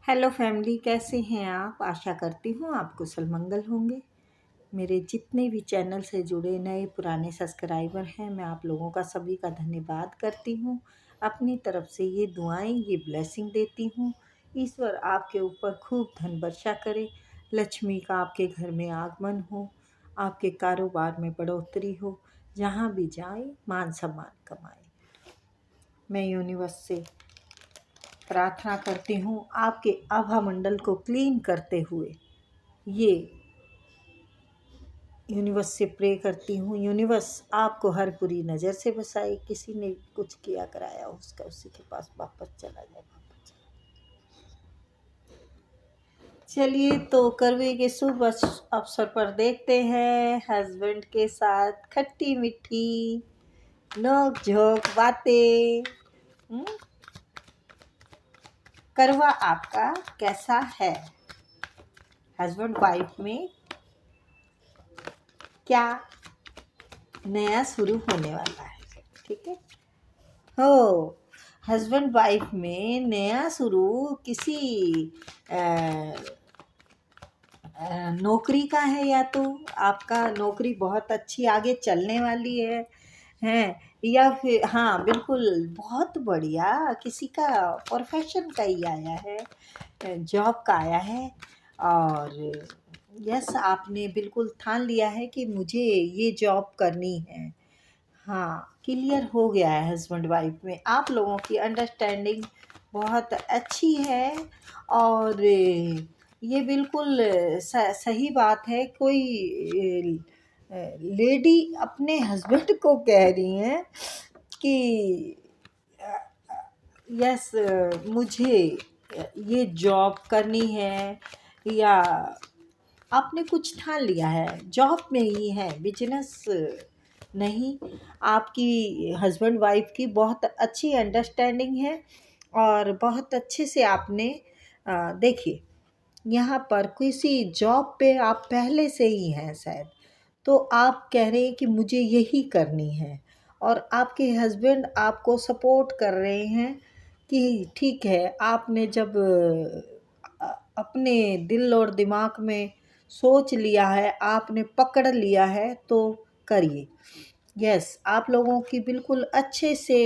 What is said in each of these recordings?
Hello family, कैसे हैं आप? आशा करती हूँ आप कुशल मंगल होंगे। मेरे जितने भी चैनल से जुड़े नए पुराने सब्सक्राइबर हैं, मैं आप लोगों का सभी का धन्यवाद करती हूँ। अपनी तरफ से ये दुआएं, ये ब्लेसिंग देती हूँ। ईश्वर आपके ऊपर खूब धन वर्षा करे, लक्ष्मी का आपके घर में आगमन हो, आपके कारोबार में बढ़ोतरी हो, जहाँ भी जाए मान सम्मान कमाए। मैं यूनिवर्स से प्रार्थना करती हूँ आपके आभा मंडल को क्लीन करते हुए। ये यूनिवर्स से प्रे करती हूँ, यूनिवर्स आपको हर बुरी नज़र से बचाए। किसी ने कुछ किया कराया उसका उसी के पास वापस चला जाए। चलिए, तो करवे के शुभ अवसर पर देखते हैं हस्बैंड के साथ खट्टी मीठी नोक झोंक बातें। करवा आपका कैसा है? हस्बैंड वाइफ में क्या नया शुरू होने वाला है? ठीक है। हो, हस्बैंड वाइफ में नया शुरू किसी नौकरी का है, या तो आपका नौकरी बहुत अच्छी आगे चलने वाली है, या फिर हाँ बिल्कुल बहुत बढ़िया किसी का प्रोफेशन का ही आया है, जॉब का आया है। और यस, आपने बिल्कुल ठान लिया है कि मुझे ये जॉब करनी है। हाँ, क्लियर हो गया है हस्बैंड वाइफ में आप लोगों की अंडरस्टैंडिंग बहुत अच्छी है। और ये बिल्कुल सही बात है। कोई लेडी अपने हस्बैंड को कह रही है कि यस, मुझे ये जॉब करनी है, या आपने कुछ ठान लिया है, जॉब में ही है, बिजनेस नहीं। आपकी हस्बैंड वाइफ की बहुत अच्छी अंडरस्टैंडिंग है और बहुत अच्छे से आपने देखिए, यहाँ पर किसी जॉब पे आप पहले से ही हैं शायद, तो आप कह रहे हैं कि मुझे यही करनी है, और आपके हस्बैंड आपको सपोर्ट कर रहे हैं कि ठीक है, आपने जब अपने दिल और दिमाग में सोच लिया है, आपने पकड़ लिया है, तो करिए। यस, आप लोगों की बिल्कुल अच्छे से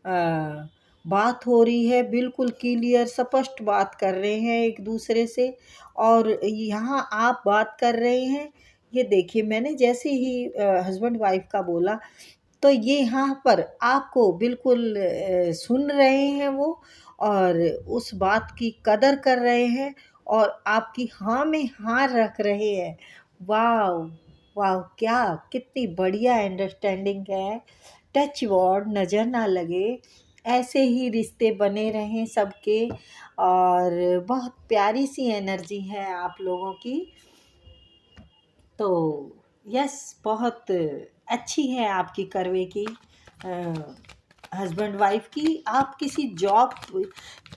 बात हो रही है, बिल्कुल क्लियर स्पष्ट बात कर रहे हैं एक दूसरे से। और यहाँ आप बात कर रहे हैं, ये देखिए, मैंने जैसे ही हस्बैंड वाइफ का बोला, तो ये यहाँ पर आपको बिल्कुल सुन रहे हैं वो, और उस बात की कदर कर रहे हैं, और आपकी हाँ में हाँ रख रहे हैं। वाह वाह, क्या कितनी बढ़िया अंडरस्टैंडिंग है। टच वर्ड नज़र ना लगे, ऐसे ही रिश्ते बने रहें सबके। और बहुत प्यारी सी एनर्जी है आप लोगों की। तो यस, बहुत अच्छी है आपकी करवे की हस्बैंड वाइफ की। आप किसी जॉब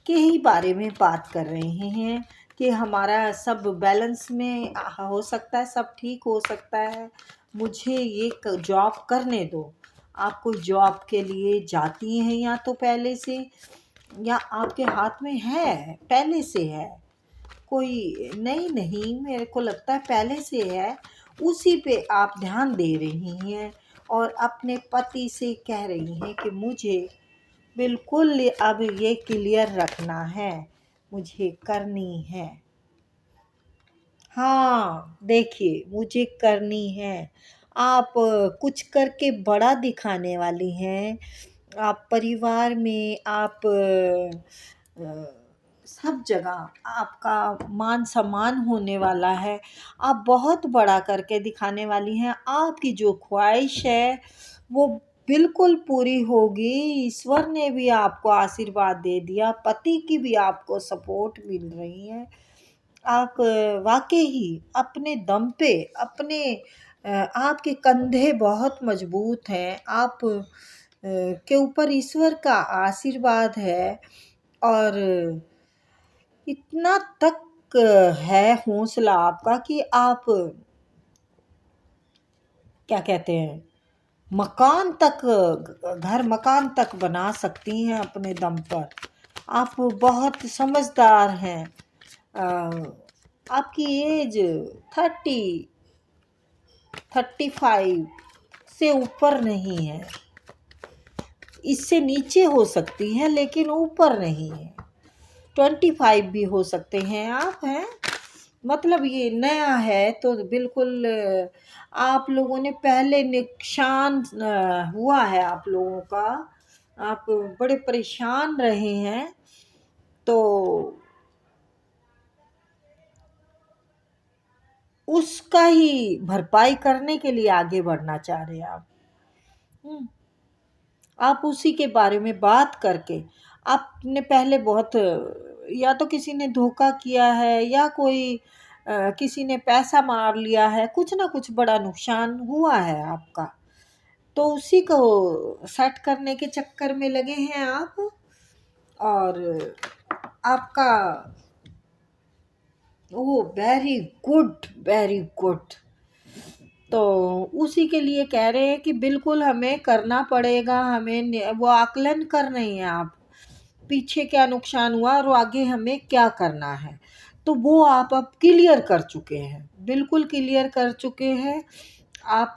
के ही बारे में बात कर रहे हैं कि हमारा सब बैलेंस में हो सकता है, सब ठीक हो सकता है, मुझे ये जॉब करने दो। आप कोई जॉब के लिए जाती हैं, या तो पहले से, या आपके हाथ में है, पहले से है, कोई नहीं, मेरे को लगता है पहले से है, उसी पे आप ध्यान दे रही हैं, और अपने पति से कह रही हैं कि मुझे बिल्कुल अब ये क्लियर रखना है, मुझे करनी है। हाँ, देखिए, मुझे करनी है। आप कुछ करके बड़ा दिखाने वाली हैं। आप परिवार में, आप सब जगह आपका मान सम्मान होने वाला है। आप बहुत बड़ा करके दिखाने वाली हैं। आपकी जो ख्वाहिश है वो बिल्कुल पूरी होगी। ईश्वर ने भी आपको आशीर्वाद दे दिया, पति की भी आपको सपोर्ट मिल रही है। आप वाक़ई ही अपने दम पे, अपने आपके कंधे बहुत मज़बूत हैं। आप के ऊपर ईश्वर का आशीर्वाद है, और इतना तक है हौसला आपका कि आप क्या कहते हैं, मकान तक, घर मकान तक बना सकती हैं अपने दम पर। आप बहुत समझदार हैं। अ, आपकी एज 35 से ऊपर नहीं है, इससे नीचे हो सकती है लेकिन ऊपर नहीं है। 25 भी हो सकते हैं आप, हैं मतलब ये नया है तो बिल्कुल आप लोगों ने पहले नुकसान हुआ है आप लोगों का, आप बड़े परेशान रहे हैं, तो उसका ही भरपाई करने के लिए आगे बढ़ना चाह रहे हैं आप। हम्म, आप उसी के बारे में बात करके, आपने पहले बहुत या तो किसी ने धोखा किया है या कोई किसी ने पैसा मार लिया है, कुछ ना कुछ बड़ा नुकसान हुआ है आपका, तो उसी को सेट करने के चक्कर में लगे हैं आप। और आपका ओ वेरी गुड, वेरी गुड। तो उसी के लिए कह रहे हैं कि बिल्कुल हमें करना पड़ेगा, वो आकलन कर रही हैं आप, पीछे क्या नुकसान हुआ और आगे हमें क्या करना है, तो वो आप अब क्लियर कर चुके हैं, बिल्कुल क्लियर कर चुके हैं आप।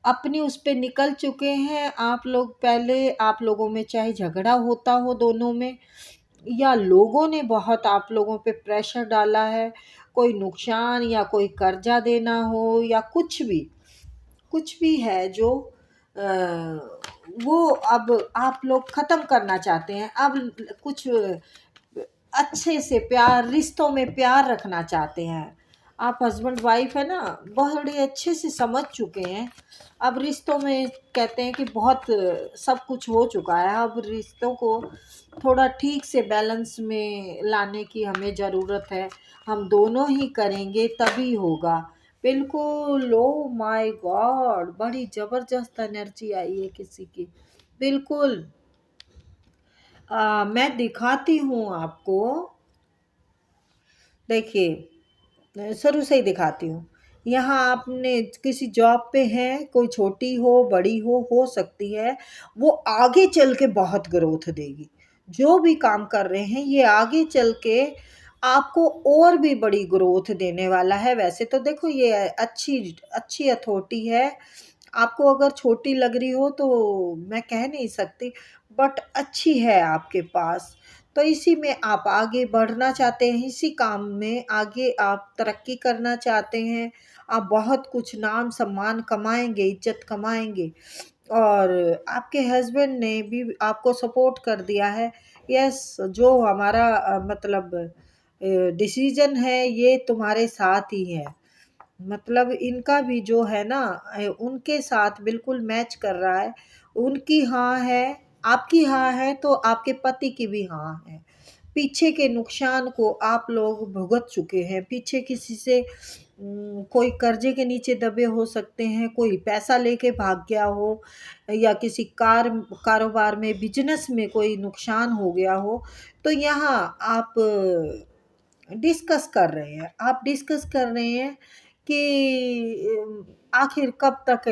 अपनी उस पे निकल चुके हैं आप लोग। पहले आप लोगों में चाहे झगड़ा होता हो दोनों में, या लोगों ने बहुत आप लोगों पे प्रेशर डाला है, कोई नुकसान या कोई कर्जा देना हो या कुछ भी है जो वो अब आप लोग ख़त्म करना चाहते हैं। अब कुछ अच्छे से प्यार, रिश्तों में प्यार रखना चाहते हैं आप। हस्बैंड वाइफ है ना, बड़े अच्छे से समझ चुके हैं। अब रिश्तों में कहते हैं कि बहुत सब कुछ हो चुका है, अब रिश्तों को थोड़ा ठीक से बैलेंस में लाने की हमें ज़रूरत है। हम दोनों ही करेंगे तभी होगा। बिल्कुल, ओ माय गॉड, बड़ी ज़बरदस्त एनर्जी आई है किसी की। बिल्कुल, मैं दिखाती हूँ आपको, देखिए शुरू से ही दिखाती हूँ। यहाँ आपने किसी जॉब पे हैं, कोई छोटी हो बड़ी हो सकती है, वो आगे चल के बहुत ग्रोथ देगी। जो भी काम कर रहे हैं ये आगे चल के आपको और भी बड़ी ग्रोथ देने वाला है। वैसे तो देखो ये अच्छी अच्छी अथॉरिटी है, आपको अगर छोटी लग रही हो तो मैं कह नहीं सकती, बट अच्छी है आपके पास। तो इसी में आप आगे बढ़ना चाहते हैं, इसी काम में आगे आप तरक्की करना चाहते हैं। आप बहुत कुछ नाम सम्मान कमाएंगे, इज्जत कमाएंगे। और आपके हस्बैंड ने भी आपको सपोर्ट कर दिया है। यस, जो हमारा मतलब डिसीजन है ये तुम्हारे साथ ही है, मतलब इनका भी जो है ना उनके साथ बिल्कुल मैच कर रहा है। उनकी हाँ है, आपकी हाँ है, तो आपके पति की भी हाँ है। पीछे के नुकसान को आप लोग भुगत चुके हैं। पीछे किसी से कोई कर्जे के नीचे दबे हो सकते हैं, कोई पैसा लेके भाग गया हो, या किसी कारोबार में, बिजनेस में कोई नुकसान हो गया हो। तो यहाँ आप डिस्कस कर रहे हैं, आप डिस्कस कर रहे हैं कि आखिर कब तक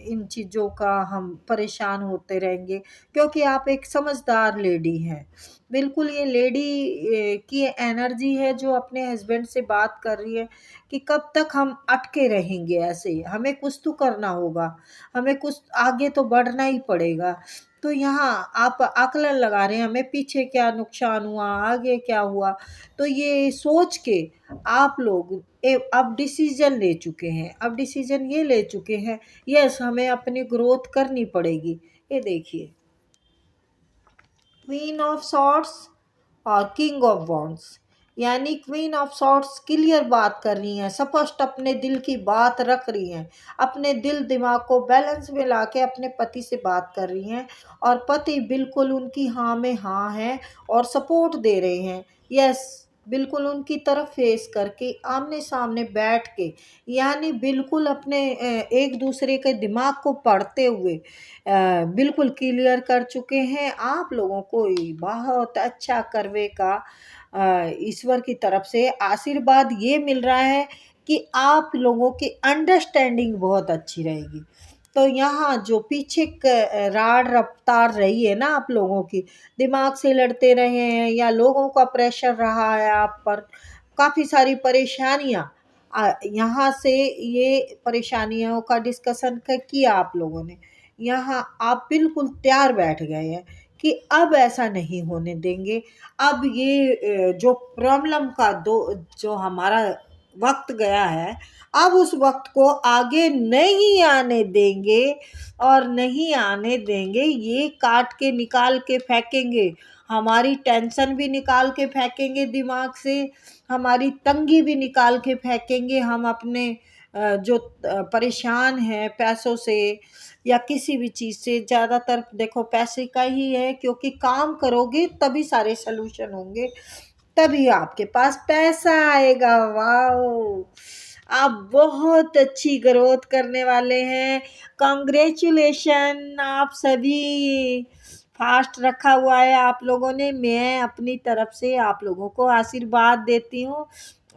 इन चीज़ों का हम परेशान होते रहेंगे, क्योंकि आप एक समझदार लेडी हैं। बिल्कुल, ये लेडी की एनर्जी है जो अपने हस्बैंड से बात कर रही है कि कब तक हम अटके रहेंगे ऐसे, हमें कुछ तो करना होगा, हमें कुछ आगे तो बढ़ना ही पड़ेगा। तो यहाँ आप आकलन लगा रहे हैं, हमें पीछे क्या नुकसान हुआ, आगे क्या हुआ। तो ये सोच के आप लोग अब डिसीजन ले चुके हैं, अब डिसीजन ये ले चुके हैं, यस हमें अपनी ग्रोथ करनी पड़ेगी। ये देखिए, क्वीन ऑफ सॉर्ड्स और किंग ऑफ वॉन्ड्स, यानी क्वीन ऑफ सॉर्ड्स क्लियर बात कर रही हैं, स्पष्ट अपने दिल की बात रख रही हैं, अपने दिल दिमाग को बैलेंस में लाके अपने पति से बात कर रही हैं, और पति बिल्कुल उनकी हाँ में हाँ है और सपोर्ट दे रहे हैं। यस, बिल्कुल उनकी तरफ फेस करके आमने सामने बैठ के, यानी बिल्कुल अपने एक दूसरे के दिमाग को पढ़ते हुए बिल्कुल क्लियर कर चुके हैं। आप लोगों को ही बहुत अच्छा करवे का ईश्वर की तरफ से आशीर्वाद ये मिल रहा है कि आप लोगों की अंडरस्टैंडिंग बहुत अच्छी रहेगी। तो यहाँ जो पीछे राड रफ्तार रही है ना आप लोगों की, दिमाग से लड़ते रहे हैं या लोगों का प्रेशर रहा है आप पर, काफ़ी सारी परेशानियाँ, यहाँ से ये परेशानियों का डिस्कशन किया आप लोगों ने, यहाँ आप बिल्कुल तैयार बैठ गए हैं कि अब ऐसा नहीं होने देंगे। अब ये जो प्रॉब्लम का जो हमारा वक्त गया है, अब उस वक्त को आगे नहीं आने देंगे और नहीं आने देंगे। ये काट के निकाल के फेंकेंगे, हमारी टेंशन भी निकाल के फेंकेंगे दिमाग से, हमारी तंगी भी निकाल के फेंकेंगे। हम अपने जो परेशान हैं पैसों से या किसी भी चीज़ से, ज़्यादातर देखो पैसे का ही है, क्योंकि काम करोगे तभी सारे सलूशन होंगे, तभी आपके पास पैसा आएगा। वाओ, आप बहुत अच्छी ग्रोथ करने वाले हैं। कॉन्ग्रेचुलेशन, आप सभी फास्ट रखा हुआ है आप लोगों ने। मैं अपनी तरफ से आप लोगों को आशीर्वाद देती हूँ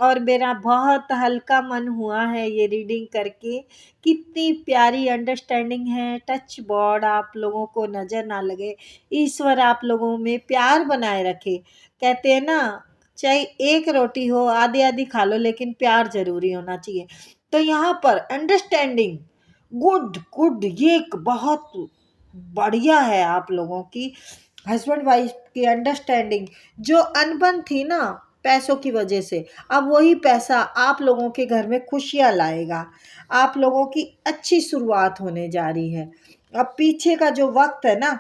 और मेरा बहुत हल्का मन हुआ है ये रीडिंग करके। कितनी प्यारी अंडरस्टैंडिंग है। टच बॉर्ड आप लोगों को नज़र ना लगे, ईश्वर आप लोगों में प्यार बनाए रखे। कहते हैं ना, चाहे एक रोटी हो आधी आधी खा लो, लेकिन प्यार जरूरी होना चाहिए। तो यहाँ पर अंडरस्टैंडिंग गुड गुड, ये एक बहुत बढ़िया है आप लोगों की हस्बैंड वाइफ की अंडरस्टैंडिंग। जो अनबन थी ना पैसों की वजह से, अब वही पैसा आप लोगों के घर में खुशियाँ लाएगा। आप लोगों की अच्छी शुरुआत होने जा रही है। अब पीछे का जो वक्त है ना,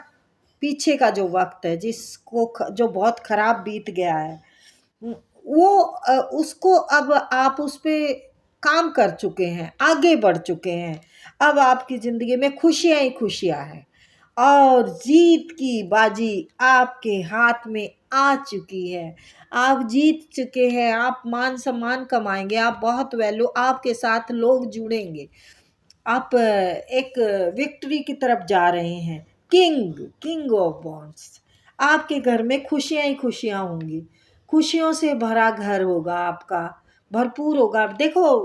पीछे का जो वक्त है जिसको जो बहुत खराब बीत गया है, वो उसको अब आप उस पे काम कर चुके हैं, आगे बढ़ चुके हैं। अब आपकी ज़िंदगी में खुशियाँ ही खुशियाँ हैं और जीत की बाजी आपके हाथ में आ चुकी है। आप जीत चुके हैं, आप मान सम्मान कमाएंगे, आप बहुत वैल्यू, आपके साथ लोग जुड़ेंगे, आप एक विक्ट्री की तरफ जा रहे हैं। किंग ऑफ बॉन्ड्स, आपके घर में खुशियाँ ही खुशियाँ होंगी, खुशियों से भरा घर होगा आपका, भरपूर होगा। देखो,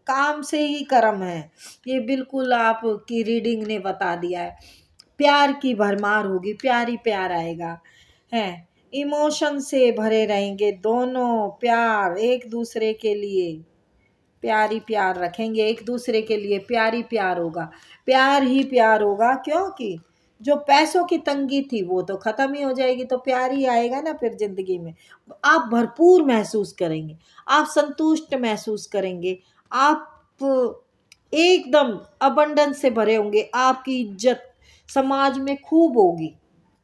काम से ही कर्म है, ये बिल्कुल आपकी रीडिंग ने बता दिया है। प्यार की भरमार होगी, प्यार ही प्यार आएगा है। इमोशन से भरे रहेंगे दोनों, प्यार एक दूसरे के लिए प्यार ही प्यार रखेंगे, एक दूसरे के लिए प्यार ही प्यार होगा, प्यार ही प्यार होगा। क्योंकि जो पैसों की तंगी थी वो तो ख़त्म ही हो जाएगी, तो प्यार ही आएगा ना फिर ज़िंदगी में। आप भरपूर महसूस करेंगे, आप संतुष्ट महसूस करेंगे, आप एकदम अबंडेंस से भरे होंगे। आपकी इज्जत समाज में खूब होगी,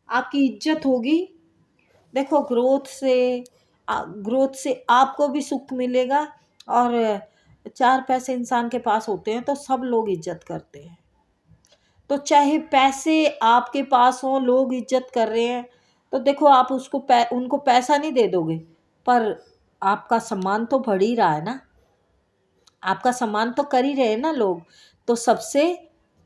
आपकी इज्जत होगी। देखो, ग्रोथ से आपको भी सुख मिलेगा और चार पैसे इंसान के पास होते हैं तो सब लोग इज्जत करते हैं। तो चाहे पैसे आपके पास हो, लोग इज्जत कर रहे हैं, तो देखो आप उनको पैसा नहीं दे दोगे, पर आपका सम्मान तो बढ़ ही रहा है ना, आपका सम्मान तो कर ही रहे हैं ना लोग। तो सबसे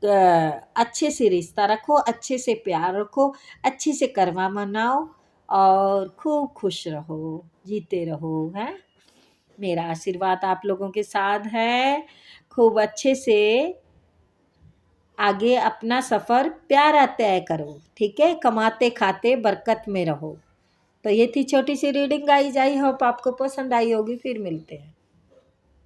अच्छे से रिश्ता रखो, अच्छे से प्यार रखो, अच्छे से करवा मनाओ और खूब खुश रहो, जीते रहो, हैं। मेरा आशीर्वाद आप लोगों के साथ है। खूब अच्छे से आगे अपना सफ़र प्यारा तय करो, ठीक है। कमाते खाते बरकत में रहो। तो ये थी छोटी सी रीडिंग गाइस, आई होप आपको पसंद आई होगी। फिर मिलते हैं।